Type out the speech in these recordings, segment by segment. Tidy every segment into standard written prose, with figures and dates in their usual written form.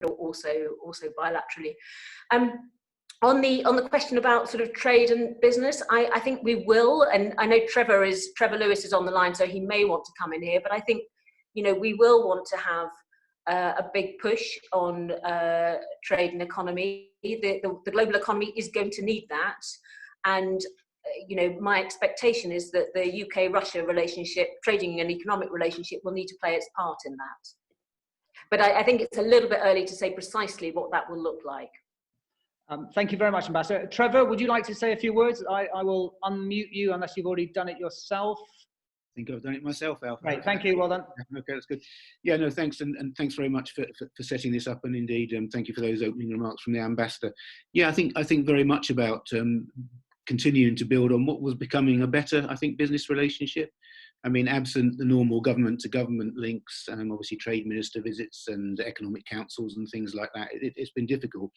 also bilaterally. On the question about sort of trade and business, I think we will, and I know Trevor Lewis is on the line, so he may want to come in here, but I think, you know, we will want to have a big push on trade and economy. The global economy is going to need that, and you know, my expectation is that the UK-Russia relationship, trading and economic relationship, will need to play its part in that. But I think it's a little bit early to say precisely what that will look like. Thank you very much, Ambassador. Trevor, would you like to say a few words? I will unmute you unless you've already done it yourself. I think I've done it myself, Al. Great, thank you, well done. Okay, that's good. Yeah, no, thanks, and thanks very much for setting this up, and indeed, thank you for those opening remarks from the Ambassador. Yeah, I think very much about continuing to build on what was becoming a better, I think, business relationship. I mean, absent the normal government-to-government links, obviously trade minister visits and economic councils and things like that, it's been difficult.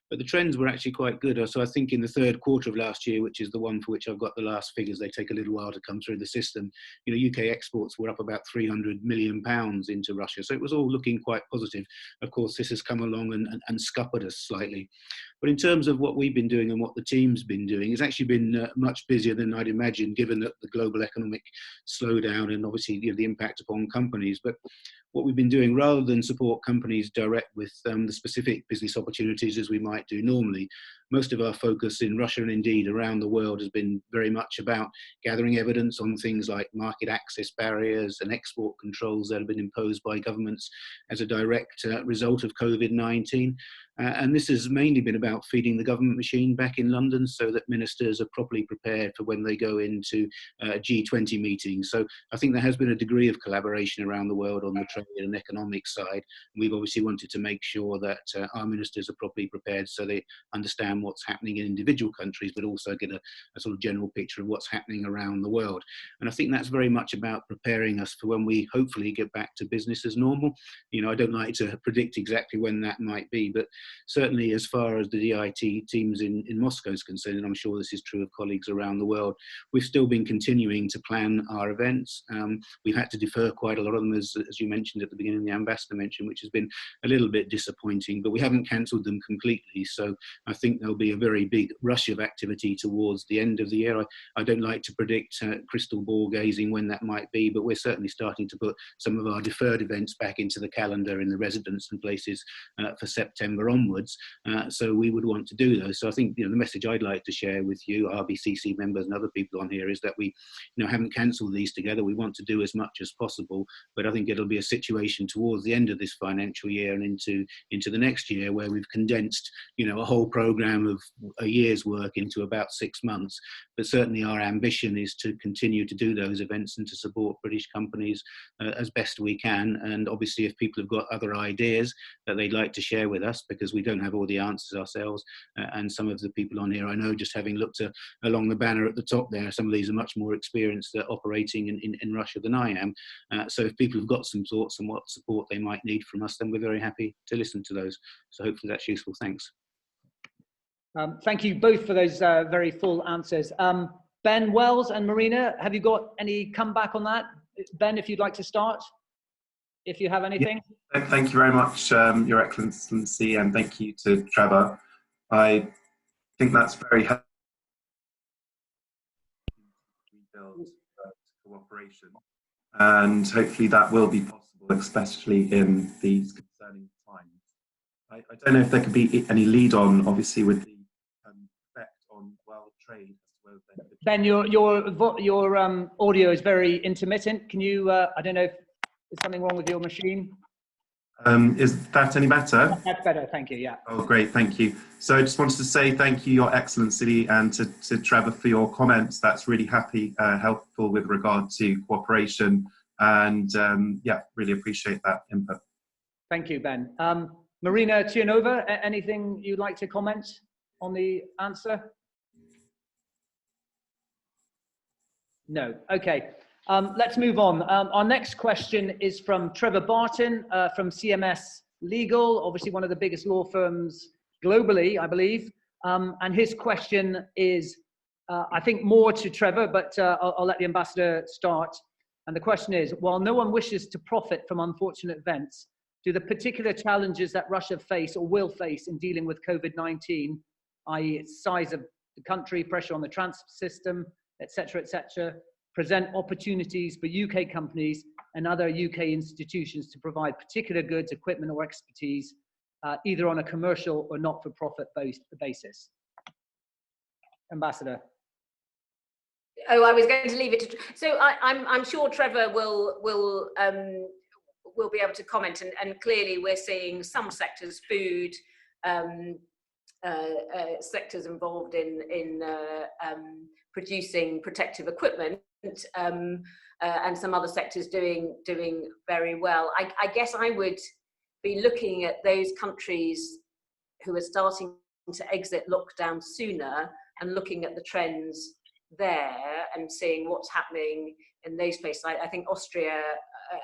But the trends were actually quite good. So I think in the third quarter of last year, which is the one for which I've got the last figures, they take a little while to come through the system. You know, UK exports were up about £300 million into Russia. So it was all looking quite positive. Of course, this has come along and scuppered us slightly. But in terms of what we've been doing and what the team's been doing, it's actually been much busier than I'd imagined, given that the global economic slowdown and obviously, you know, the impact upon companies. But what we've been doing, rather than support companies direct with the specific business opportunities as we might do normally, most of our focus in Russia and indeed around the world has been very much about gathering evidence on things like market access barriers and export controls that have been imposed by governments as a direct result of COVID-19. And this has mainly been about feeding the government machine back in London so that ministers are properly prepared for when they go into G20 meetings. So I think there has been a degree of collaboration around the world on the trade and economic side. We've obviously wanted to make sure that our ministers are properly prepared so they understand what's happening in individual countries, but also get a sort of general picture of what's happening around the world. And I think that's very much about preparing us for when we hopefully get back to business as normal. You know, I don't like to predict exactly when that might be, but certainly as far as the DIT teams in Moscow is concerned, and I'm sure this is true of colleagues around the world, we've still been continuing to plan our events. We've had to defer quite a lot of them, as you mentioned at the beginning, the Ambassador mentioned, which has been a little bit disappointing, but we haven't cancelled them completely. So I think there'll be a very big rush of activity towards the end of the year. I don't like to predict crystal ball gazing when that might be, but we're certainly starting to put some of our deferred events back into the calendar in the residence and places for September onwards. So we would want to do those. So I think, you know, the message I'd like to share with you, RBCC members and other people on here, is that we, you know, haven't cancelled these together. We want to do as much as possible, but I think it'll be a situation towards the end of this financial year and into the next year where we've condensed, you know, a whole program of a year's work into about 6 months. But certainly our ambition is to continue to do those events and to support British companies as best we can. And obviously if people have got other ideas that they'd like to share with us, because we don't have all the answers ourselves, and some of the people on here, I know, just having looked along the banner at the top there, some of these are much more experienced at operating in Russia than I am. So if people have got some thoughts on what support they might need from us, then we're very happy to listen to those. So hopefully that's useful. Thanks. Thank you both for those very full answers. Ben Wells and Marina, have you got any comeback on that? Ben, if you'd like to start, if you have anything. Yeah. Thank you very much, Your Excellency, and thank you to Trevor. I think that's very helpful to rebuild cooperation, and hopefully that will be possible, especially in these concerning times. I don't know if there could be any lead on, obviously, with the effect on world trade. Ben, your audio is very intermittent. Can you, I don't know if there's something wrong with your machine? Is that any better? That's better, thank you, yeah. Oh, great, thank you. So I just wanted to say thank you, Your Excellency, and to Trevor for your comments. That's really helpful with regard to cooperation, and yeah, really appreciate that input. Thank you, Ben. Marina Tionova, anything you'd like to comment on the answer? No, okay. Let's move on. Our next question is from Trevor Barton from CMS Legal, obviously one of the biggest law firms globally, I believe. And his question is, I think more to Trevor, but I'll let the Ambassador start. And the question is, while no one wishes to profit from unfortunate events, do the particular challenges that Russia face or will face in dealing with COVID-19, i.e. its size of the country, pressure on the transport system, etc., present opportunities for UK companies and other UK institutions to provide particular goods, equipment or expertise, either on a commercial or not-for-profit basis? Ambassador. Oh, I was going to leave it to. So I'm sure Trevor will be able to comment. And clearly, we're seeing some sectors, food sectors involved in producing protective equipment, and some other sectors doing very well. I guess I would be looking at those countries who are starting to exit lockdown sooner and looking at the trends there and seeing what's happening in those places. I think Austria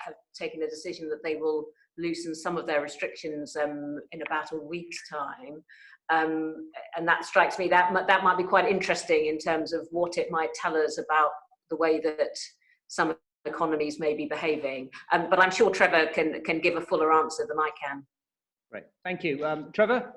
have taken a decision that they will loosen some of their restrictions in about a week's time, and that strikes me that might be quite interesting in terms of what it might tell us about the way that some economies may be behaving. But I'm sure Trevor can give a fuller answer than I can. Great, thank you. Trevor?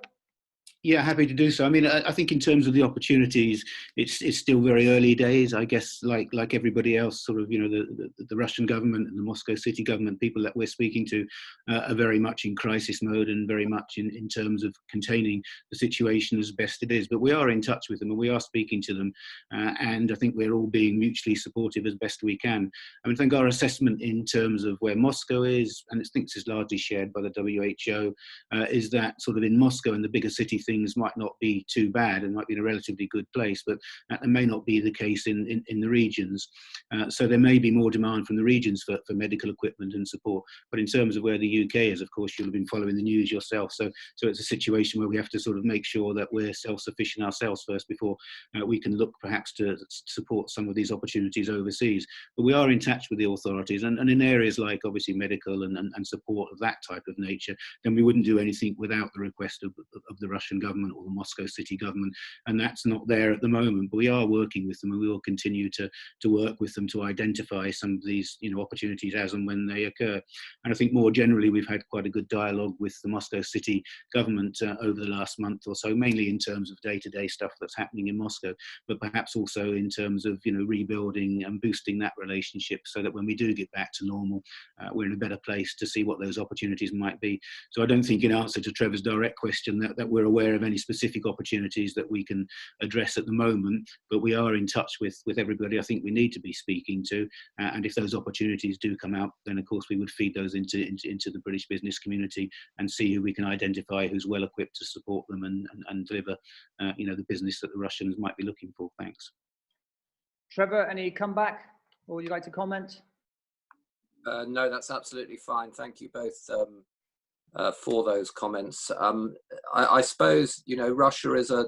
Yeah, happy to do so. I mean, I think in terms of the opportunities, it's still very early days. I guess, like everybody else, sort of, you know, the Russian government and the Moscow city government, people that we're speaking to, are very much in crisis mode and very much in terms of containing the situation as best it is. But we are in touch with them and we are speaking to them, and I think we're all being mutually supportive as best we can. I mean, I think our assessment in terms of where Moscow is, and I think this is largely shared by the WHO, is that sort of in Moscow and the bigger city things might not be too bad and might be in a relatively good place, but that may not be the case in the regions. So there may be more demand from the regions for medical equipment and support. But in terms of where the UK is, of course, you'll have been following the news yourself. So it's a situation where we have to sort of make sure that we're self-sufficient ourselves first before we can look perhaps to support some of these opportunities overseas. But we are in touch with the authorities, and in areas like obviously medical and support of that type of nature, then we wouldn't do anything without the request of the Russian government or the Moscow city government, and that's not there at the moment. But we are working with them, and we will continue to work with them to identify some of these, you know, opportunities as and when they occur. And I think more generally, we've had quite a good dialogue with the Moscow city government over the last month or so, mainly in terms of day-to-day stuff that's happening in Moscow, but perhaps also in terms of, you know, rebuilding and boosting that relationship so that when we do get back to normal, we're in a better place to see what those opportunities might be. So I don't think, in answer to Trevor's direct question, that we're aware of any specific opportunities that we can address at the moment, but we are in touch with everybody I think we need to be speaking to, and if those opportunities do come out, then of course we would feed those into the British business community and see who we can identify who's well equipped to support them and deliver you know, the business that the Russians might be looking for. Thanks. Trevor, any comeback, or would you like to comment? No, that's absolutely fine. Thank you both for those comments. I suppose, you know, Russia is a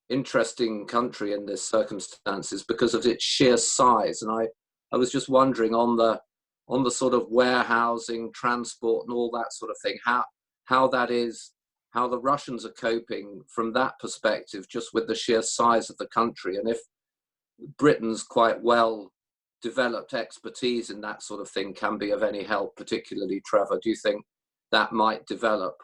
interesting country in this circumstances because of its sheer size, and I was just wondering on the sort of warehousing, transport, and all that sort of thing, how the Russians are coping from that perspective, just with the sheer size of the country, and if Britain's quite well developed expertise in that sort of thing can be of any help, particularly Trevor. Do you think that might develop?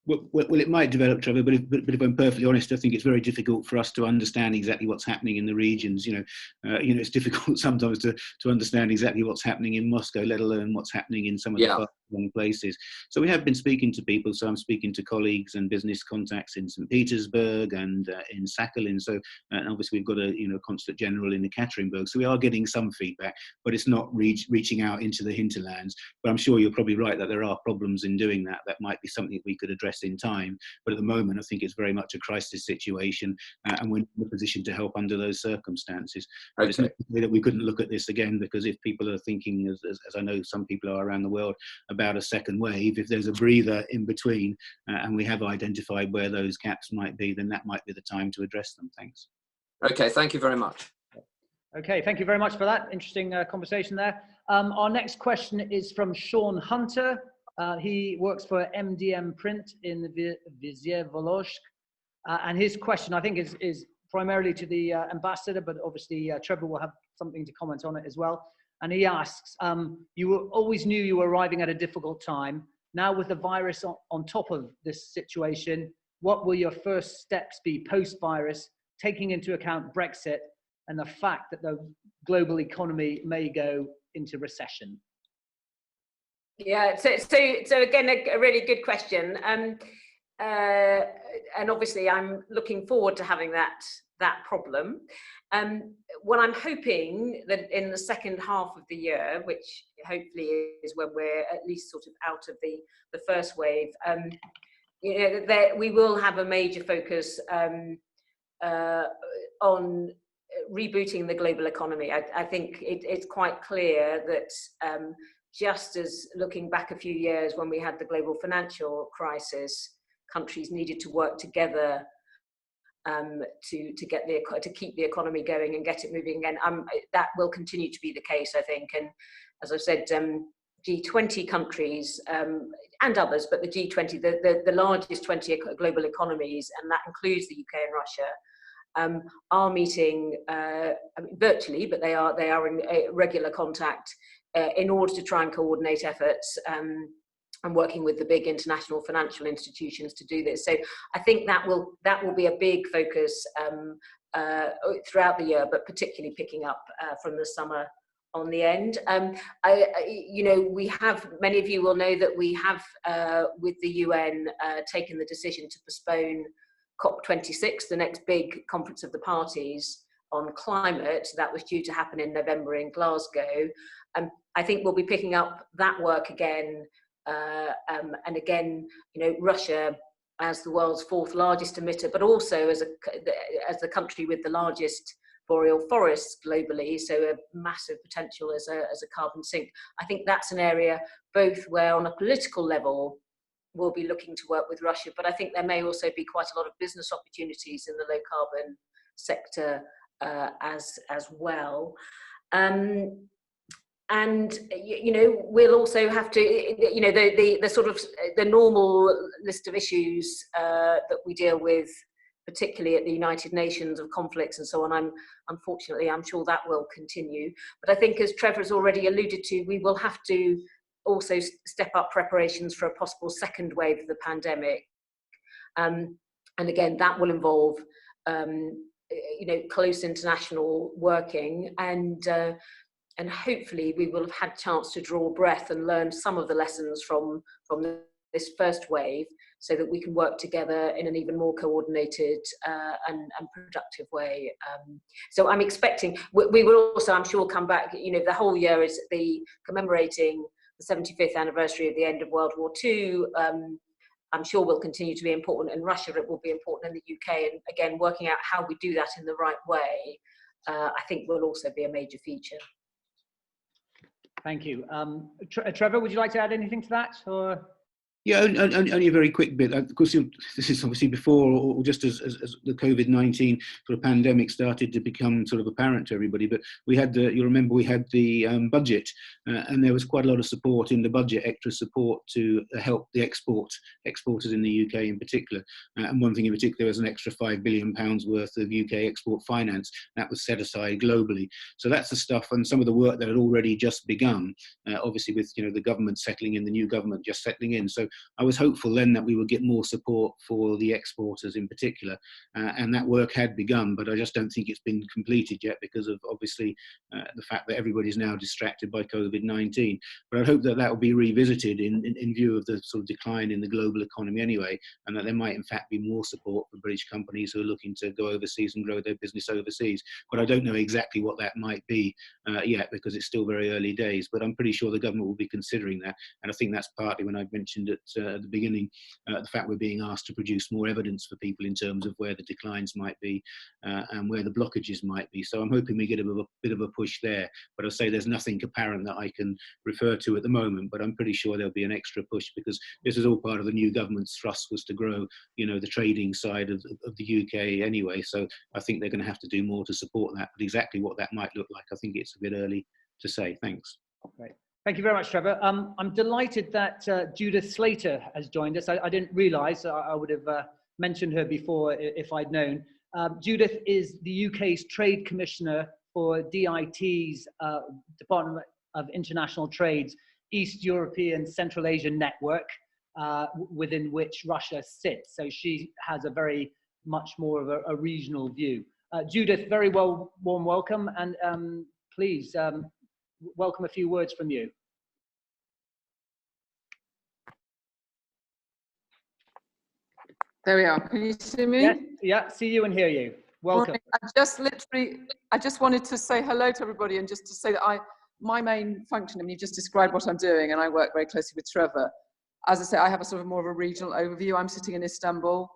Well, it might develop, Trevor, but if I'm perfectly honest, I think it's very difficult for us to understand exactly what's happening in the regions. You know, it's difficult sometimes to understand exactly what's happening in Moscow, let alone what's happening in some of the far-flung places. So we have been speaking to people. So I'm speaking to colleagues and business contacts in St. Petersburg and in Sakhalin. So, and obviously we've got a consulate general in Ekaterinburg. So we are getting some feedback, but it's not reaching out into the hinterlands. But I'm sure you're probably right that there are problems in doing that. That might be something we could address in time, but at the moment I think it's very much a crisis situation, and we're in a position to help under those circumstances. But it's not that we couldn't look at this again, because if people are thinking, as I know some people are around the world, about a second wave, if there's a breather in between and we have identified where those gaps might be, then that might be the time to address them. Thanks. Okay, thank you very much. Okay, thank you very much for that interesting conversation there. Our next question is from Sean Hunter. He works for MDM Print in Vizyevolozhsk, and his question, I think, is primarily to the ambassador, but obviously Trevor will have something to comment on it as well. And he asks, you always knew you were arriving at a difficult time. Now with the virus on top of this situation, what will your first steps be post-virus, taking into account Brexit and the fact that the global economy may go into recession? Yeah, so again, a really good question. And obviously I'm looking forward to having that problem. What I'm hoping that in the second half of the year, which hopefully is when we're at least sort of out of the first wave, you know, that we will have a major focus on rebooting the global economy. I think it's quite clear that just as looking back a few years when we had the global financial crisis, countries needed to work together to keep the economy going and get it moving again. That will continue to be the case, I think. And as I've said, G20 countries and others, but the G20, the largest 20 global economies, and that includes the UK and Russia, are meeting virtually, but they are in regular contact in order to try and coordinate efforts. And working with the big international financial institutions to do this. So I think that will be a big focus throughout the year, but particularly picking up from the summer on the end. You know, we have, many of you will know that we have, with the UN, taken the decision to postpone COP26, the next big conference of the parties on climate. That was due to happen in November in Glasgow. I think we'll be picking up that work again. And again, you know, Russia as the world's fourth largest emitter, but also as the country with the largest boreal forests globally, so a massive potential as a carbon sink. I think that's an area both where on a political level we'll be looking to work with Russia, but I think there may also be quite a lot of business opportunities in the low carbon sector as well. And you know, we'll also have to, you know, the sort of the normal list of issues that we deal with, particularly at the United Nations, of conflicts and so on. Unfortunately, I'm sure that will continue. But I think, as Trevor's already alluded to, we will have to also step up preparations for a possible second wave of the pandemic. And again, that will involve, you know, close international working, and hopefully we will have had a chance to draw breath and learn some of the lessons from this first wave, so that we can work together in an even more coordinated and productive way. So I'm expecting, we will also, I'm sure, come back, you know, the whole year is commemorating the 75th anniversary of the end of World War II. I'm sure will continue to be important. In Russia, it will be important in the UK. And again, working out how we do that in the right way, I think will also be a major feature. Thank you. Trevor, would you like to add anything to that? Or? Yeah, only a very quick bit. Of course, this is obviously before or just as the COVID-19 sort of pandemic started to become sort of apparent to everybody. But we had you remember we had the budget, and there was quite a lot of support in the budget, extra support to help the exporters in the UK in particular. And one thing in particular was an extra £5 billion worth of UK export finance that was set aside globally. So that's the stuff, and some of the work that had already just begun. Obviously, with, you know, the government settling in, the new government just settling in. So I was hopeful then that we would get more support for the exporters in particular, and that work had begun, but I just don't think it's been completed yet because of obviously the fact that everybody's now distracted by COVID-19. But I hope that that will be revisited in view of the sort of decline in the global economy anyway, and that there might in fact be more support for British companies who are looking to go overseas and grow their business overseas. But I don't know exactly what that might be yet, because it's still very early days, but I'm pretty sure the government will be considering that. And I think that's partly when I mentioned it at the beginning, the fact we're being asked to produce more evidence for people in terms of where the declines might be and where the blockages might be. So I'm hoping we get a bit of a push there. But I'll say there's nothing apparent that I can refer to at the moment, but I'm pretty sure there'll be an extra push, because this is all part of the new government's thrust, was to grow, you know, the trading side of the UK anyway. So I think they're going to have to do more to support that. But exactly what that might look like, I think it's a bit early to say. Thanks. Great. Thank you very much, Trevor. I'm delighted that Judith Slater has joined us. I didn't realise, I would have mentioned her before if I'd known. Judith is the UK's Trade Commissioner for DIT's Department of International Trade's East European Central Asian network, within which Russia sits. So she has a very much more of a regional view. Judith, very warm welcome, and please welcome a few words from you. There we are. Can you see me? Yes, yeah, see you and hear you. Welcome. I just wanted to say hello to everybody, and just to say that my main function, I mean, you just described what I'm doing, and I work very closely with Trevor. As I say, I have a sort of more of a regional overview. I'm sitting in Istanbul.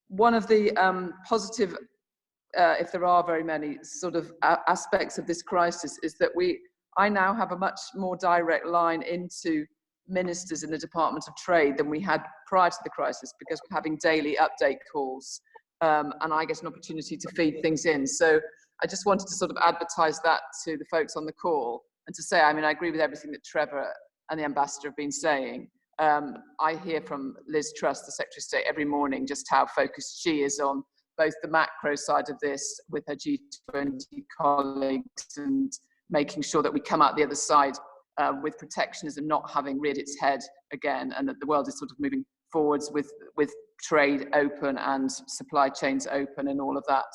One of the positive, if there are very many sort of aspects of this crisis, is that I now have a much more direct line into ministers in the Department of Trade than we had prior to the crisis, because we're having daily update calls, and I get an opportunity to feed things in. So I just wanted to sort of advertise that to the folks on the call, and to say, I mean, I agree with everything that Trevor and the ambassador have been saying. I hear from Liz Truss, the Secretary of State, every morning just how focused she is on both the macro side of this with her G20 colleagues, and making sure that we come out the other side with protectionism not having reared its head again, and that the world is sort of moving forwards with trade open and supply chains open and all of that.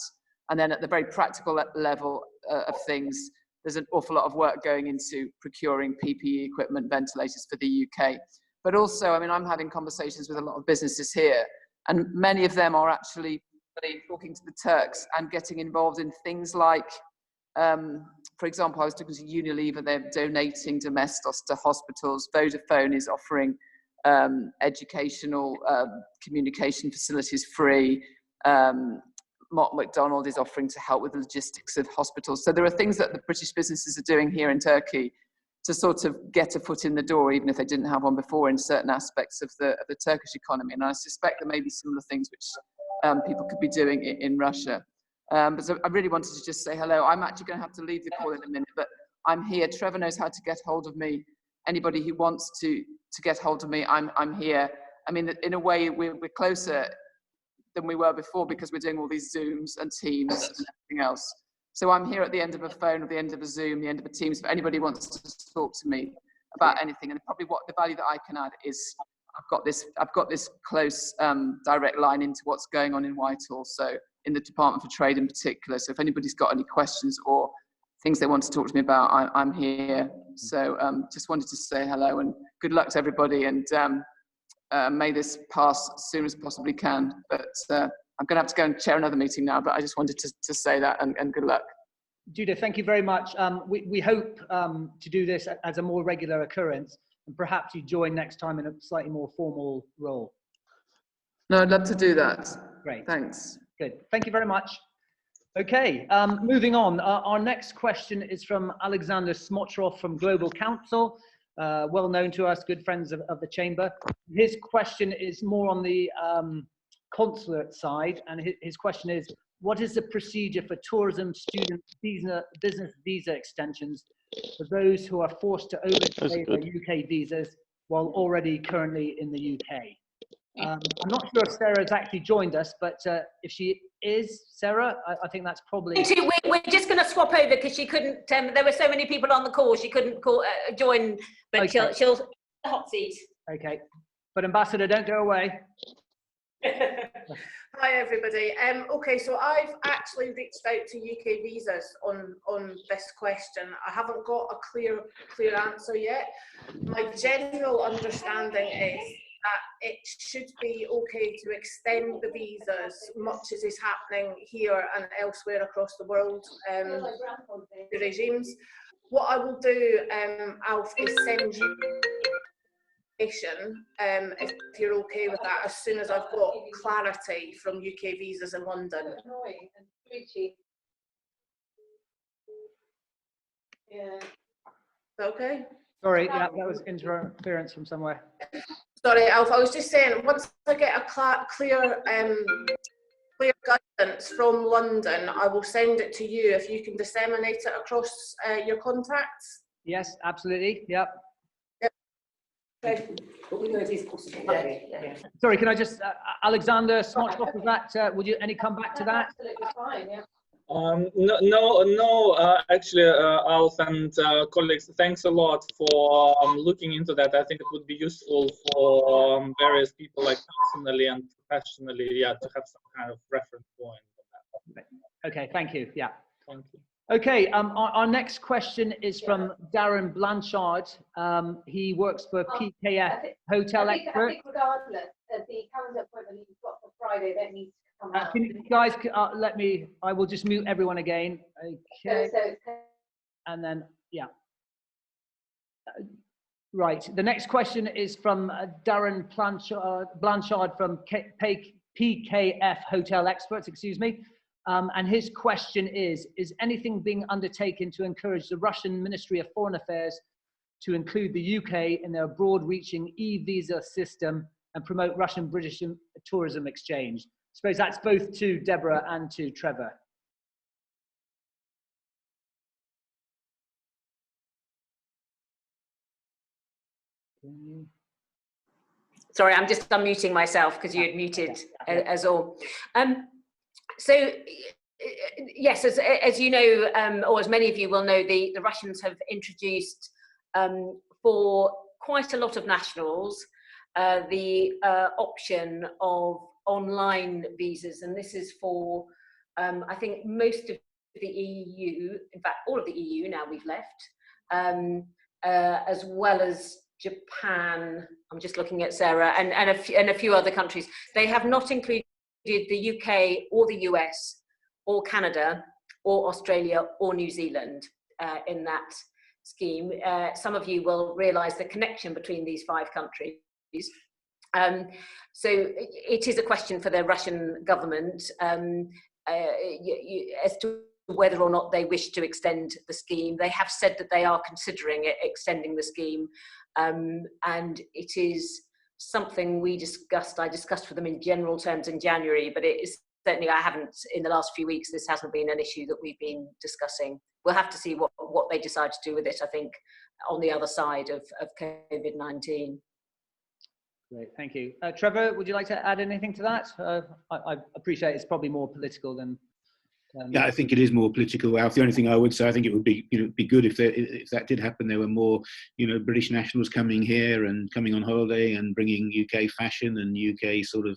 And then at the very practical level of things, there's an awful lot of work going into procuring PPE equipment, ventilators for the UK. But also, I mean, I'm having conversations with a lot of businesses here, and many of them are actually talking to the Turks and getting involved in things like, for example, I was talking to Unilever, they're donating Domestos to hospitals. Vodafone is offering educational communication facilities free. McDonald is offering to help with the logistics of hospitals. So there are things that the British businesses are doing here in Turkey to sort of get a foot in the door, even if they didn't have one before, in certain aspects of the Turkish economy. And I suspect there may be similar things which people could be doing in Russia. But so I really wanted to just say hello. I'm actually going to have to leave the call in a minute, but I'm here. Trevor knows how to get hold of me. Anybody who wants to get hold of me, I'm here. I mean, in a way, we're closer than we were before, because we're doing all these Zooms and Teams and everything else. So I'm here at the end of a phone, or the end of a Zoom, the end of a Teams, if anybody wants to talk to me about anything. And probably what the value that I can add is I've got this close direct line into what's going on in Whitehall, so in the Department for Trade in particular. So if anybody's got any questions or things they want to talk to me about, I'm here. So just wanted to say hello and good luck to everybody, and may this pass as soon as possibly can. But I'm going to have to go and chair another meeting now, but I just wanted to say that, and good luck. Judith, thank you very much. We hope to do this as a more regular occurrence, and perhaps you join next time in a slightly more formal role. No, I'd love to do that. Great. Thanks. Good. Thank you very much. Okay, moving on. Our next question is from Alexander Smotrov from Global Council, well known to us, good friends of the Chamber. His question is more on the consulate side, and his question is, what is the procedure for tourism, student visa, business visa extensions for those who are forced to overstay their UK visas while already currently in the UK? I'm not sure if Sarah has actually joined us, but if she is, Sarah, I think that's probably... We're just going to swap over, because she couldn't, there were so many people on the call, she couldn't join, but okay. she'll the hot seat. Okay, but Ambassador, don't go away. Hi everybody. Okay, so I've actually reached out to UK visas on this question. I haven't got a clear answer yet. My general understanding is that it should be okay to extend the visas, much as is happening here and elsewhere across the world, the regimes. What I will do, Alf, is send you if you're okay with that, as soon as I've got clarity from UK visas in London. Yeah. Okay. Sorry, yeah, that was interference from somewhere. Sorry, Alf, I was just saying, once I get a clear guidance from London, I will send it to you if you can disseminate it across your contacts. Yes, absolutely. Yep. Sorry, can I just, Alexander Smotrov, was that, would you any come back to that? Absolutely fine, yeah. No. Actually, Alf and colleagues, thanks a lot for looking into that. I think it would be useful for various people, like personally and professionally, yeah, to have some kind of reference point on that. Okay, thank you. Yeah. Thank you. Okay, our next question is from Darren Blanchard. He works for PKF Hotel Expert. I think regardless of the calendar appointment you've got for Friday, that needs to come out. Can you guys, I will just mute everyone again. Okay. And then, yeah. Right, the next question is from Darren Blanchard from PKF Hotel Experts, excuse me. And his question is anything being undertaken to encourage the Russian Ministry of Foreign Affairs to include the UK in their broad-reaching e-visa system and promote Russian-British tourism exchange? I suppose that's both to Deborah and to Trevor. Sorry, I'm just unmuting myself because you had muted as all. So yes, as you know, or as many of you will know, the Russians have introduced for quite a lot of nationals the option of online visas, and this is for I think most of the EU, in fact all of the EU now we've left, as well as Japan. I'm just looking at Sarah and a few other countries. They have not included the UK or the US or Canada or Australia or New Zealand in that scheme. Some of you will realise the connection between these 5 countries. So it is a question for the Russian government as to whether or not they wish to extend the scheme. They have said that they are considering extending the scheme, and it is something I discussed with them in general terms in January, but it is certainly, I haven't, in the last few weeks, this hasn't been an issue that we've been discussing. We'll have to see what they decide to do with it, I think, on the other side of COVID-19. Great, thank you. Trevor, would you like to add anything to that? I appreciate it's probably more political than... Yeah, I think it is more political, Alf. The only thing I would say, I think it would be, be good if that did happen. There were more, British nationals coming here and coming on holiday and bringing UK fashion and UK sort of,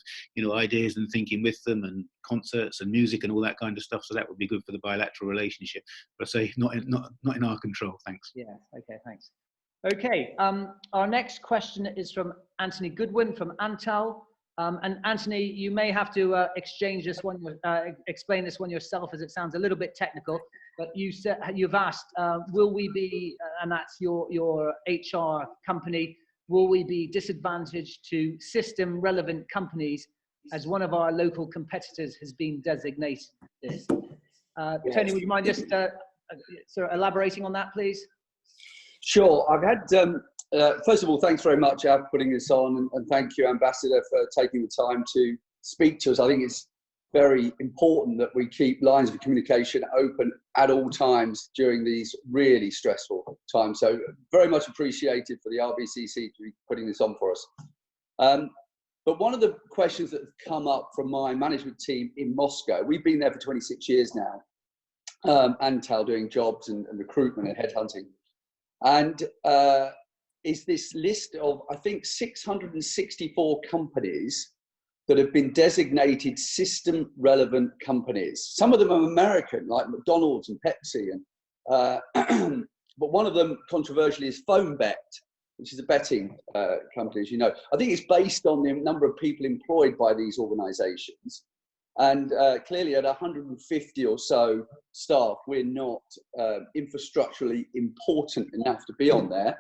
ideas and thinking with them, and concerts and music and all that kind of stuff. So that would be good for the bilateral relationship. But I say not in our control. Thanks. Yeah. Okay. Thanks. Okay. Our next question is from Anthony Goodwin from Antal. And Anthony, you may have to explain this one yourself, as it sounds a little bit technical. But you've asked, will we be, and that's your HR company, will we be disadvantaged to system-relevant companies as one of our local competitors has been designated? Tony, would you mind just sort of elaborating on that, please? Sure. I've had. First of all, thanks very much for putting this on, and thank you, Ambassador, for taking the time to speak to us. I think it's very important that we keep lines of communication open at all times during these really stressful times. So very much appreciated for the RBCC to be putting this on for us. But one of the questions that have come up from my management team in Moscow, we've been there for 26 years now, Antal, doing jobs and recruitment and headhunting. And is this list of, I think, 664 companies that have been designated system-relevant companies. Some of them are American, like McDonald's and Pepsi, and but one of them, controversially, is PhoneBet, which is a betting company, as you know. I think it's based on the number of people employed by these organisations. And clearly, at 150 or so staff, we're not infrastructurally important enough to be on there.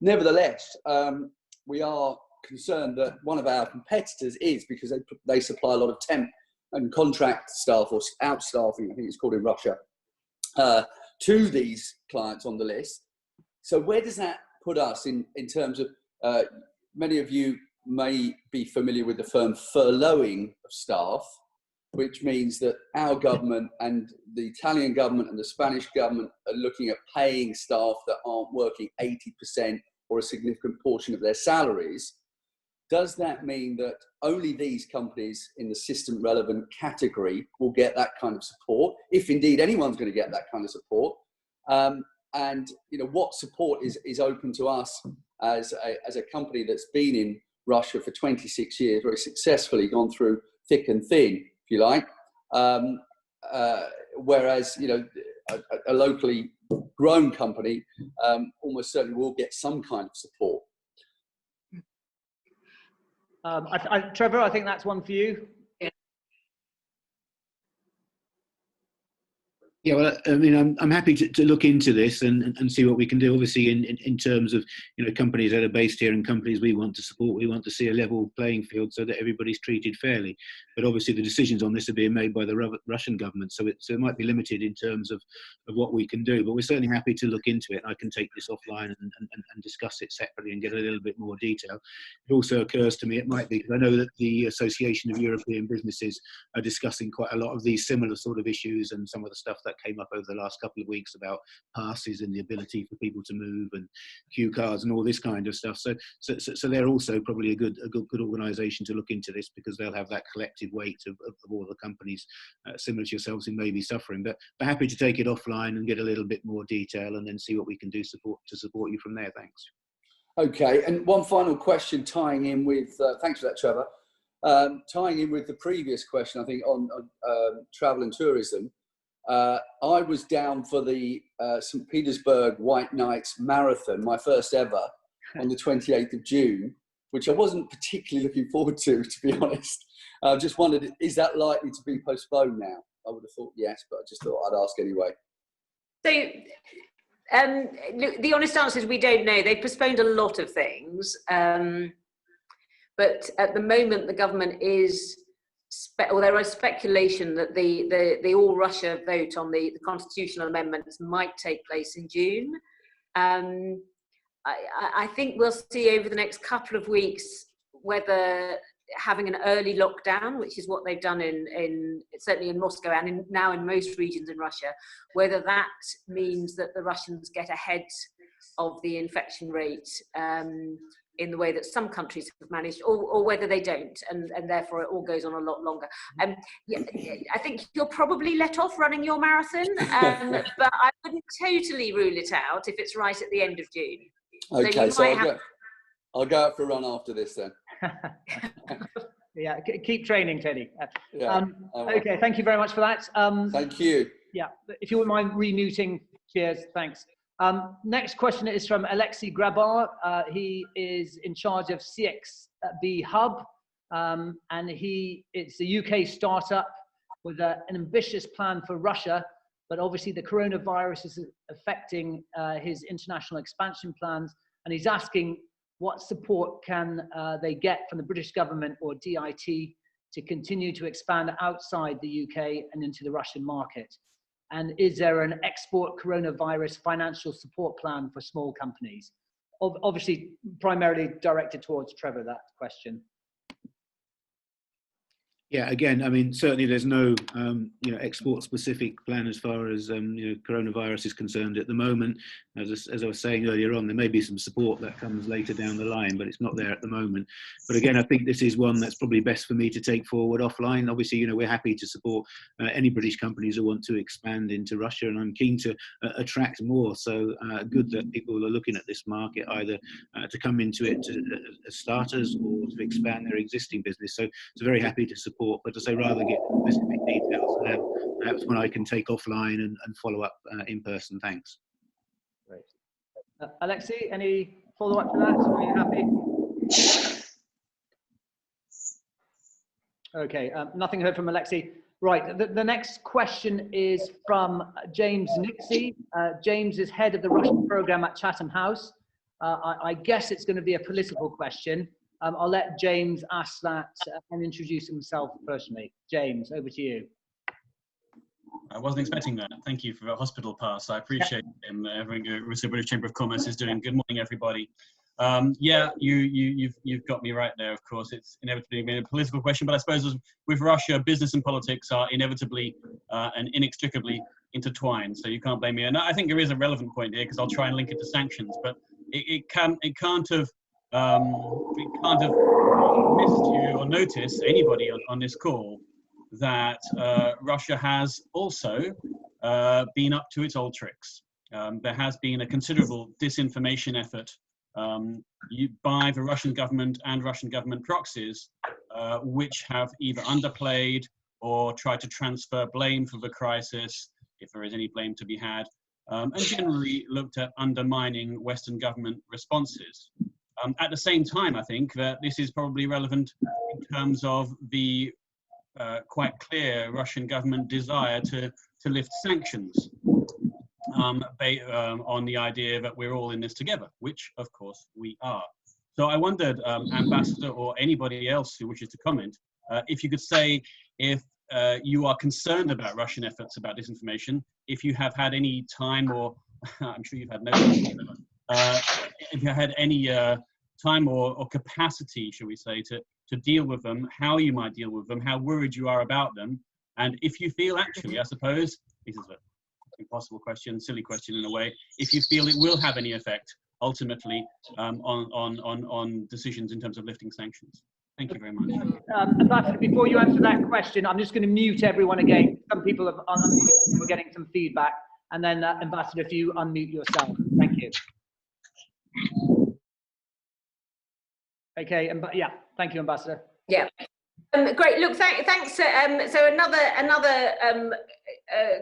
Nevertheless, we are concerned that one of our competitors is, because they supply a lot of temp and contract staff, or outstaffing, I think it's called in Russia, to these clients on the list. So where does that put us in terms of, many of you may be familiar with the term furloughing of staff, which means that our government and the Italian government and the Spanish government are looking at paying staff that aren't working 80% or a significant portion of their salaries. does that mean that only these companies in the system relevant category will get that kind of support, if indeed anyone's going to get that kind of support? And what support is open to us as a company that's been in Russia for 26 years, very successfully gone through thick and thin, if you like. Whereas a locally grown company almost certainly will get some kind of support. Trevor, I think that's one for you. Yeah, well, I mean, I'm happy to look into this and see what we can do. Obviously, in terms of companies that are based here and companies we want to support, we want to see a level playing field so that everybody's treated fairly. But obviously, the decisions on this are being made by the Russian government, so it might be limited in terms of what we can do. But we're certainly happy to look into it. I can take this offline and discuss it separately and get a little bit more detail. It also occurs to me it might be, because I know that the Association of European Businesses are discussing quite a lot of these similar sort of issues, and some of the stuff that came up over the last couple of weeks about passes and the ability for people to move and queue cards and all this kind of stuff. So they're also probably a good organisation to look into this, because they'll have that collective weight of all the companies similar to yourselves who may be suffering. But happy to take it offline and get a little bit more detail, and then see what we can do to support you from there. Thanks. Okay, and one final question tying in with, thanks for that, Trevor. Tying in with the previous question, I think on travel and tourism. I was down for the St. Petersburg White Nights Marathon, my first ever, on the 28th of June, which I wasn't particularly looking forward to be honest. I just wondered, is that likely to be postponed now? I would have thought yes, but I just thought I'd ask anyway. So, the honest answer is we don't know. They've postponed a lot of things, but at the moment the government is... there is speculation that the All Russia vote on the constitutional amendments might take place in June. I think we'll see over the next couple of weeks whether having an early lockdown, which is what they've done certainly in Moscow and now in most regions in Russia, whether that means that the Russians get ahead of the infection rate in the way that some countries have managed, or whether they don't, and therefore it all goes on a lot longer. Yeah, I think you'll probably let off running your marathon, but I wouldn't totally rule it out if it's right at the end of June. Okay, so I'll go out for a run after this then. Yeah, keep training, Teddy. Yeah, okay, thank you very much for that. Thank you. Yeah, if you wouldn't mind remuting, cheers, thanks. Next question is from Alexei Grabar. He is in charge of CXB Hub, and it's a UK startup with an ambitious plan for Russia, but obviously the coronavirus is affecting his international expansion plans, and he's asking what support can they get from the British government or DIT to continue to expand outside the UK and into the Russian market. And is there an export coronavirus financial support plan for small companies? Obviously, primarily directed towards Trevor, that question. Yeah, again, I mean, certainly there's no, export-specific plan as far as, coronavirus is concerned at the moment. As I was saying earlier on, there may be some support that comes later down the line, but it's not there at the moment. But again, I think this is one that's probably best for me to take forward offline. Obviously, we're happy to support any British companies who want to expand into Russia, and I'm keen to attract more. So good that people are looking at this market, either to come into it as starters or to expand their existing business. So very happy to support. But to say rather get specific details, perhaps when I can take offline and follow up in person. Thanks. Great. Alexei, any follow up to that? Are you happy? Okay, nothing heard from Alexei. Right, the next question is from James Nixie. James is head of the Russian program at Chatham House. I guess it's going to be a political question. I'll let James ask that and introduce himself personally. James, over to you. I wasn't expecting that. Thank you for the hospital pass. I appreciate everything Russo-British Chamber of Commerce is doing. Good morning, everybody. Yeah, you've got me right there. Of course, it's inevitably been a political question, but I suppose with Russia, business and politics are inevitably and inextricably intertwined. So you can't blame me. And I think there is a relevant point here, because I'll try and link it to sanctions, but it can't have we can't have missed you or noticed anybody on this call that Russia has also been up to its old tricks. There has been a considerable disinformation effort by the Russian government and Russian government proxies, which have either underplayed or tried to transfer blame for the crisis, if there is any blame to be had, and generally looked at undermining Western government responses. At the same time, I think that this is probably relevant in terms of the quite clear Russian government desire to lift sanctions on the idea that we're all in this together, which of course we are. So I wondered, Ambassador or anybody else who wishes to comment, if you could say if you are concerned about Russian efforts about disinformation, if you have had any time, or I'm sure you've had no time, if you had any time or capacity, shall we say, to deal with them, how you might deal with them, how worried you are about them, and if you feel actually, I suppose, this is an impossible question, silly question in a way, if you feel it will have any effect ultimately on decisions in terms of lifting sanctions. Thank you very much. Ambassador, before you answer that question, I'm just going to mute everyone again. Some people have unmuted, we're getting some feedback. And then Ambassador, if you unmute yourself. Thank you. Okay, yeah, thank you, Ambassador. Yeah, great. Look, thanks. So another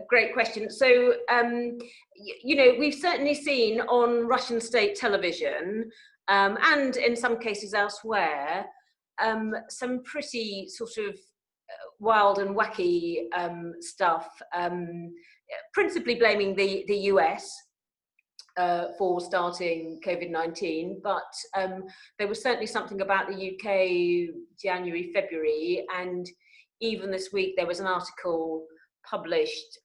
great question. So you know, we've certainly seen on Russian state television and in some cases elsewhere some pretty sort of wild and wacky stuff, principally blaming the US. For starting COVID-19, but there was certainly something about the UK January, February, and even this week there was an article published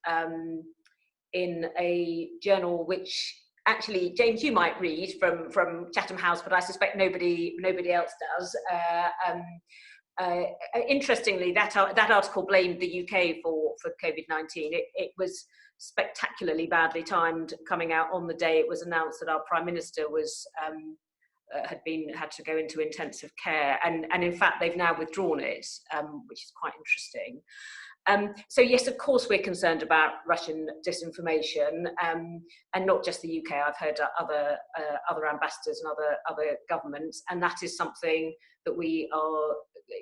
in a journal which actually, James, you might read from Chatham House, but I suspect nobody else does. Interestingly, that article blamed the UK for COVID-19. It was spectacularly badly timed, coming out on the day it was announced that our Prime Minister was had to go into intensive care, and in fact they've now withdrawn it, which is quite interesting. So yes, of course we're concerned about Russian disinformation, and not just the UK. I've heard other ambassadors and other governments, and that is something that we are,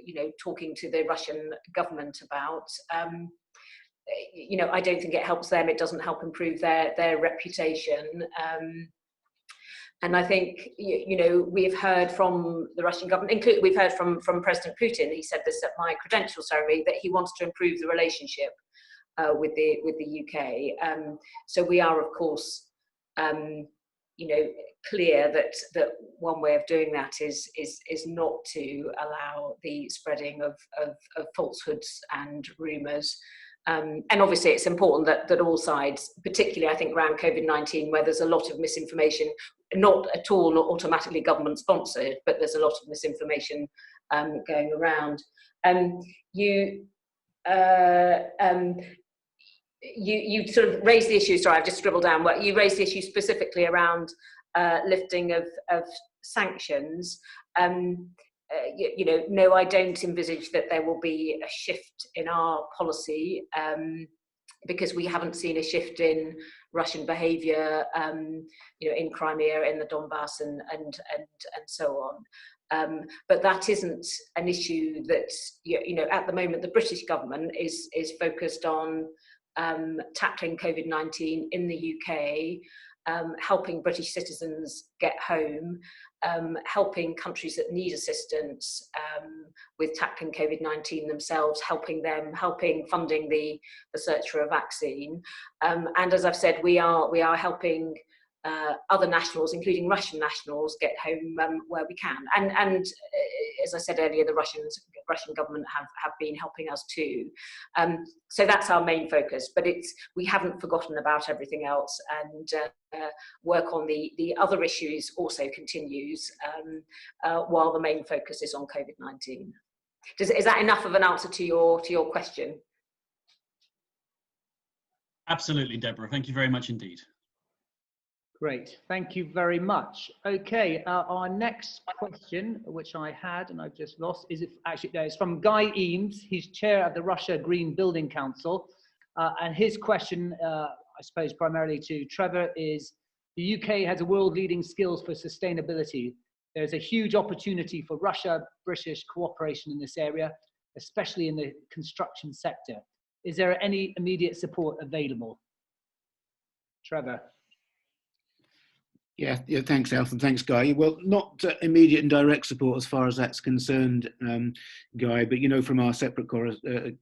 you know, talking to the Russian government about. You know, I don't think it helps them. It doesn't help improve their reputation. And I think, you know, we've heard from the Russian government, we've heard from President Putin. He said this at my credential ceremony, that he wants to improve the relationship with the UK. So we are, of course, you know, clear that one way of doing that is not to allow the spreading of falsehoods and rumours. And obviously it's important that all sides, particularly I think around COVID-19, where there's a lot of misinformation, not at all not automatically government sponsored, but there's a lot of misinformation going around. You sort of raised the issue, sorry, I've just scribbled down, what you raised the issue specifically around lifting of sanctions. You know, no, I don't envisage that there will be a shift in our policy, because we haven't seen a shift in Russian behaviour, you know, in Crimea, in the Donbass, and so on. But that isn't an issue that, you know, at the moment the British government is focused on tackling COVID-19 in the UK, helping British citizens get home, helping countries that need assistance with tackling COVID-19 themselves, helping funding the search for a vaccine. And as I've said, we are helping other nationals, including Russian nationals, get home where we can. And as I said earlier, the Russian government have been helping us too. So that's our main focus, but we haven't forgotten about everything else, and work on the other issues also continues, while the main focus is on COVID-19. Is that enough of an answer to your question? Absolutely, Deborah. Thank you very much indeed. Great, thank you very much. Okay, our next question, which I had and I've just lost, it's from Guy Eames. He's chair of the Russia Green Building Council. And his question, I suppose primarily to Trevor, is the UK has a world-leading skills for sustainability. There's a huge opportunity for Russia-British cooperation in this area, especially in the construction sector. Is there any immediate support available? Trevor. Yeah, thanks, Alf, and thanks, Guy. Well, not immediate and direct support as far as that's concerned, Guy, but you know, from our separate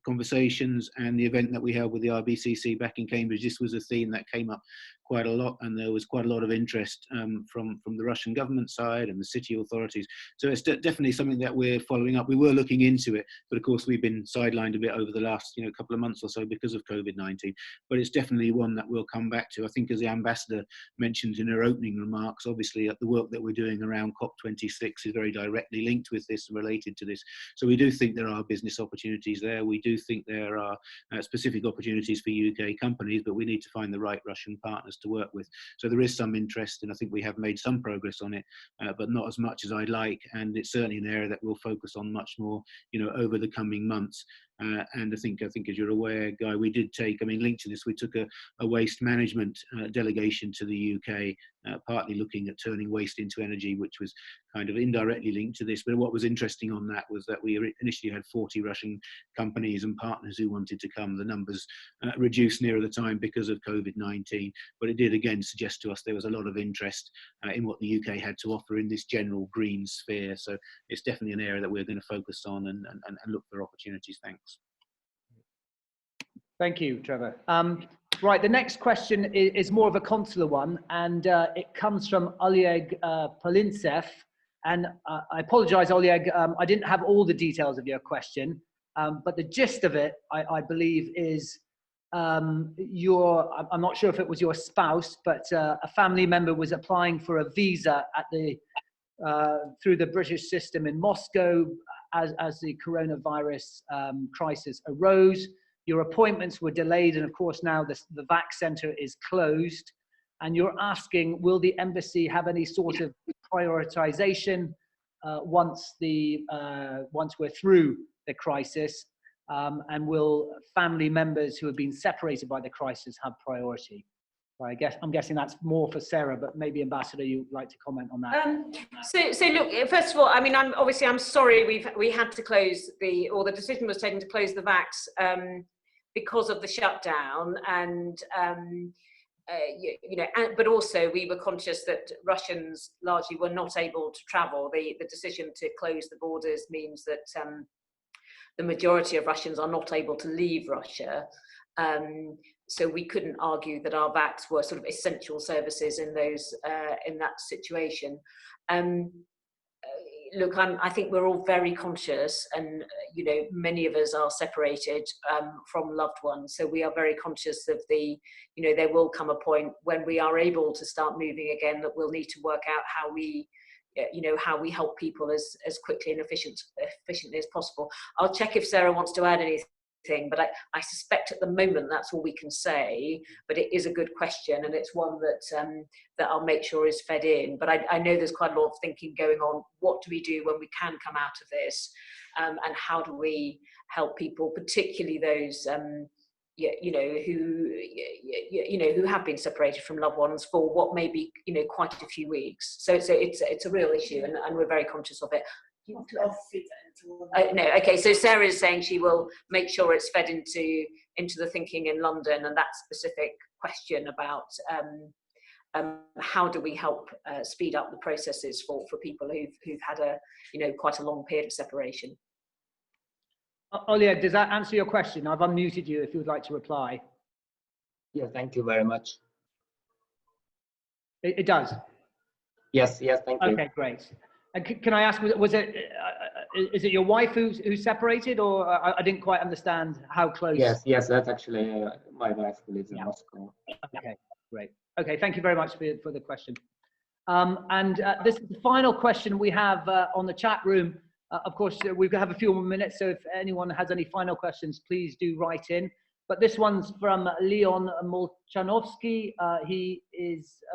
conversations and the event that we held with the RBCC back in Cambridge, this was a theme that came up quite a lot, and there was quite a lot of interest from the Russian government side and the city authorities. So it's definitely something that we're following up. We were looking into it, but of course we've been sidelined a bit over the last couple of months or so because of COVID-19. But it's definitely one that we'll come back to. I think, as the ambassador mentioned in her opening remarks, obviously the work that we're doing around COP26 is very directly linked with this, related to this. So we do think there are business opportunities there. We do think there are specific opportunities for UK companies, but we need to find the right Russian partners to work with. So there is some interest, and I think we have made some progress on it, but not as much as I'd like. And it's certainly an area that we'll focus on much more, over the coming months. And I think, as you're aware, Guy, we did take, linked to this, we took a waste management delegation to the UK, partly looking at turning waste into energy, which was kind of indirectly linked to this. But what was interesting on that was that we initially had 40 Russian companies and partners who wanted to come. The numbers reduced nearer the time because of COVID-19, but it did again suggest to us there was a lot of interest in what the UK had to offer in this general green sphere. So it's definitely an area that we're going to focus on and look for opportunities. Thanks. Thank you, Trevor. Right, the next question is more of a consular one, and it comes from Oleg Polintsev. And I apologize, Oleg, I didn't have all the details of your question, but the gist of it, I believe, is I'm not sure if it was your spouse, but a family member was applying for a visa at through the British system in Moscow as the coronavirus crisis arose. Your appointments were delayed, and of course now the VAC centre is closed. And you're asking, will the embassy have any sort of prioritization once we're through the crisis? And will family members who have been separated by the crisis have priority? I'm guessing that's more for Sarah, but maybe Ambassador, you'd like to comment on that. So look, first of all, I'm sorry we had to close the decision was taken to close the VACs because of the shutdown, and but also we were conscious that Russians largely were not able to travel. The decision to close the borders means that the majority of Russians are not able to leave Russia. So we couldn't argue that our VACs were sort of essential services in that situation. Look, I think we're all very conscious, and many of us are separated from loved ones. So we are very conscious of there will come a point when we are able to start moving again that we'll need to work out how we help people as quickly and efficiently as possible. I'll check if Sarah wants to add anything, but I suspect at the moment that's all we can say, but it is a good question, and it's one that I'll make sure is fed in. But I know there's quite a lot of thinking going on. What do we do when we can come out of this, and how do we help people, particularly those who have been separated from loved ones for what may be quite a few weeks. So it's a real issue, and we're very conscious of it. No, okay, so Sarah is saying she will make sure it's fed into the thinking in London, and that specific question about how do we help speed up the processes for people who've had quite a long period of separation. Oleg, does that answer your question? I've unmuted you if you would like to reply. Yeah, thank you very much. It does? Yes, thank you. Okay, great. And can I ask, is it your wife who separated, or I didn't quite understand how close? Yes, that's actually my wife who lives in Moscow. Okay, great. Okay, thank you very much for the question. And this is the final question we have on the chat room. Of course, we have a few more minutes, so if anyone has any final questions, please do write in. But this one's from Leon Molchanovsky. He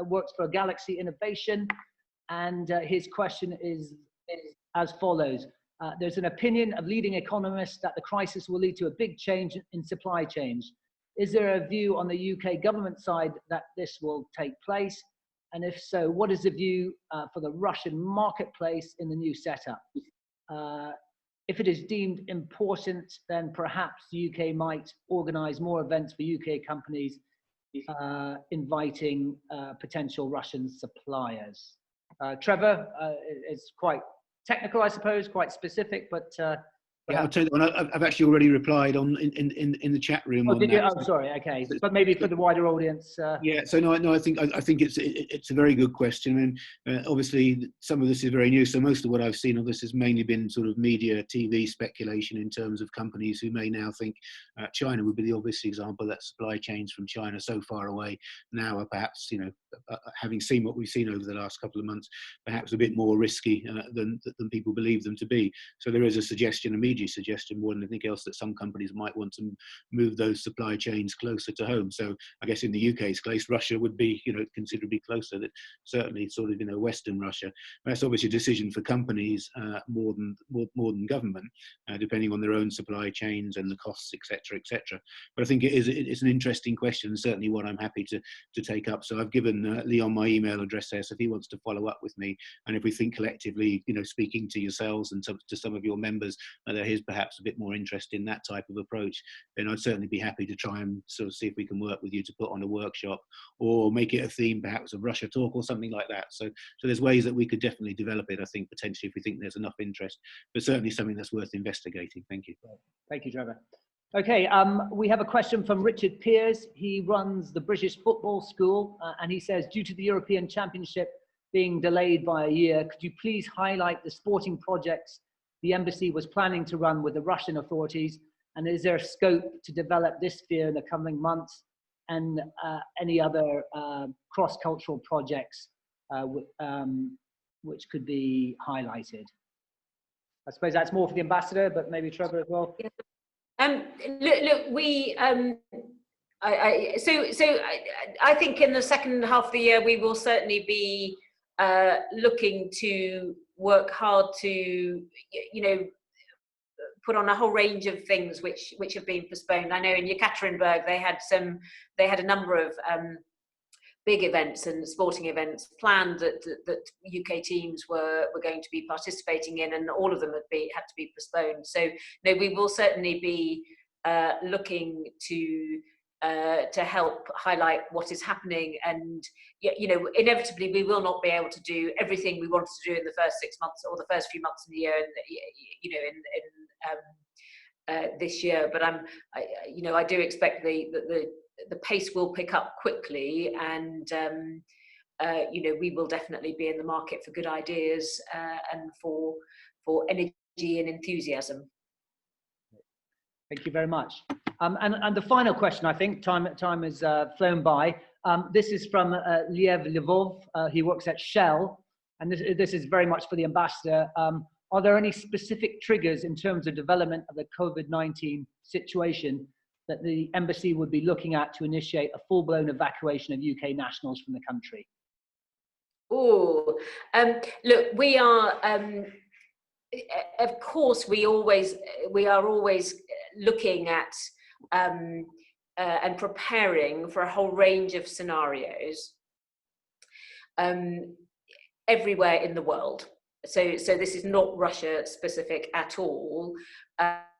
works for Galaxy Innovation, and his question is as follows. There's an opinion of leading economists that the crisis will lead to a big change in supply chains. Is there a view on the UK government side that this will take place? And if so, what is the view for the Russian marketplace in the new setup? If it is deemed important, then perhaps the UK might organise more events for UK companies inviting potential Russian suppliers. Trevor, it's quite technical, I suppose, quite specific, but yeah, I'll tell you one. I've actually already replied in the chat room. Oh, on did that. you? Oh, sorry. Okay, but maybe for the wider audience. Yeah. So no. I think it's a very good question. I mean, obviously some of this is very new. So most of what I've seen of this has mainly been sort of media, TV speculation in terms of companies who may now think China would be the obvious example, that supply chains from China so far away now are perhaps, having seen what we've seen over the last couple of months, perhaps a bit more risky than people believe them to be. So there is a suggestion, a media suggestion more than anything else, that some companies might want to move those supply chains closer to home. So I guess in the UK's case, Russia would be, considerably closer, that certainly sort of, Western Russia. That's obviously a decision for companies more than government, depending on their own supply chains and the costs, etc., etc. But I think it's an interesting question, and certainly one I'm happy to take up. So I've given Leon my email address there, so if he wants to follow up with me, and if we think collectively, speaking to yourselves and to some of your members, there is perhaps a bit more interest in that type of approach, then I'd certainly be happy to try and sort of see if we can work with you to put on a workshop or make it a theme perhaps of Russia talk or something like that. So there's ways that we could definitely develop it, I think, potentially, if we think there's enough interest, but certainly something that's worth investigating. Thank you. Thank you, Trevor. Okay, we have a question from Richard Pears. He runs the British Football School, and he says, due to the European Championship being delayed by a year, could you please highlight the sporting projects the embassy was planning to run with the Russian authorities, and is there scope to develop this sphere in the coming months, and any other cross-cultural projects which could be highlighted? I suppose that's more for the ambassador, but maybe Trevor as well. Look, we I think in the second half of the year we will certainly be looking to work hard to put on a whole range of things which have been postponed. I know in Yekaterinburg they had a number of big events and sporting events planned that UK teams were going to be participating in, and all of them had to be postponed. So no, we will certainly be looking to help highlight what is happening, and inevitably we will not be able to do everything we wanted to do in the first 6 months or the first few months of the year, this year. But I do expect the pace will pick up quickly, and we will definitely be in the market for good ideas and for energy and enthusiasm. Thank you very much. And the final question, I think time has flown by. This is from Liev Lvov. He works at Shell, and this is very much for the ambassador. Are there any specific triggers in terms of development of the COVID-19 situation that the embassy would be looking at to initiate a full-blown evacuation of UK nationals from the country? Oh, look, we are, of course, we are always looking at and preparing for a whole range of scenarios everywhere in the world. So this is not Russia specific at all.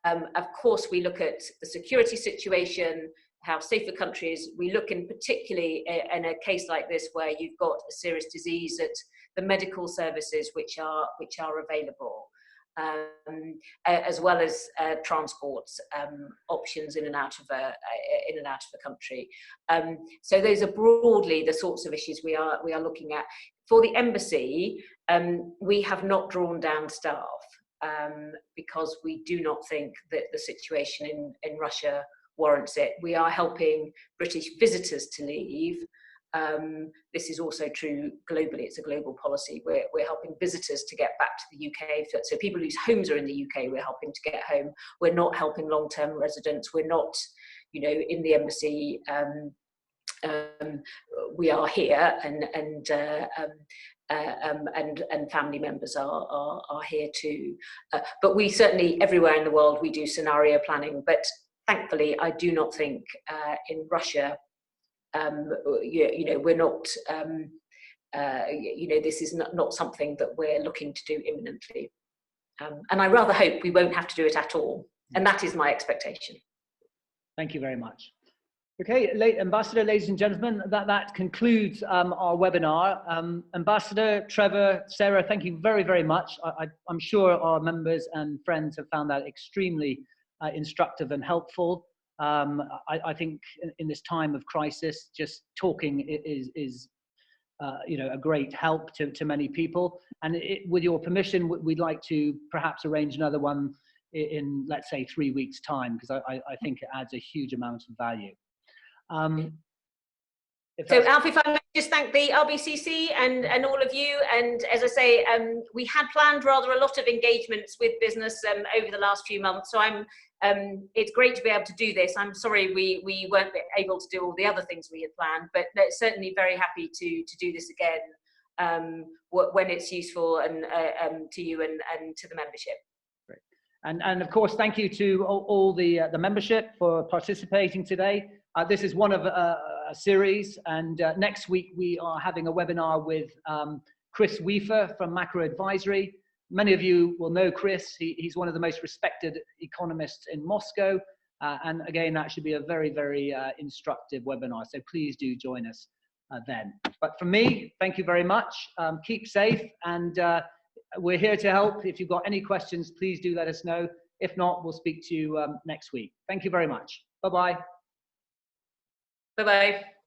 Of course, we look at the security situation, how safe the country is. We look in particularly in a case like this where you've got a serious disease, at the medical services which are available, as well as transport options in and out of the country. So those are broadly the sorts of issues we are looking at. For the embassy, we have not drawn down staff because we do not think that the situation in Russia warrants it. We are helping British visitors to leave, this is also true globally. It's a global policy. We're helping visitors to get back to the UK. So people whose homes are in the UK, we're helping to get home. We're not helping long-term residents. We're not, you know, in the embassy. We are here, and family members are here too. But we certainly, everywhere in the world, we do scenario planning. But thankfully, I do not think in Russia, you know, we're not, you know, this is not something that we're looking to do imminently. And I rather hope we won't have to do it at all. And that is my expectation. Thank you very much. Okay, Ambassador, ladies and gentlemen, that concludes our webinar. Ambassador, Trevor, Sarah, thank you very, very much. I'm sure our members and friends have found that extremely instructive and helpful. I think in this time of crisis, just talking is you know, a great help to many people. And with your permission, we'd like to perhaps arrange another one in, let's say, 3 weeks' time, because I think it adds a huge amount of value. So Alfie, if I may just thank the RBCC and all of you, and as I say, we had planned rather a lot of engagements with business over the last few months, so it's great to be able to do this. I'm sorry we weren't able to do all the other things we had planned, but certainly very happy to do this again when it's useful, and to you and to the membership. Great. And of course, thank you to all the membership for participating today. This is one of a series, and next week we are having a webinar with Chris Weafer from Macro Advisory. Many of you will know Chris. He's one of the most respected economists in Moscow, and again, that should be a very, very instructive webinar, so please do join us then. But from me, thank you very much. Keep safe, and we're here to help. If you've got any questions, please do let us know. If not, we'll speak to you next week. Thank you very much. Bye-bye. Bye-bye.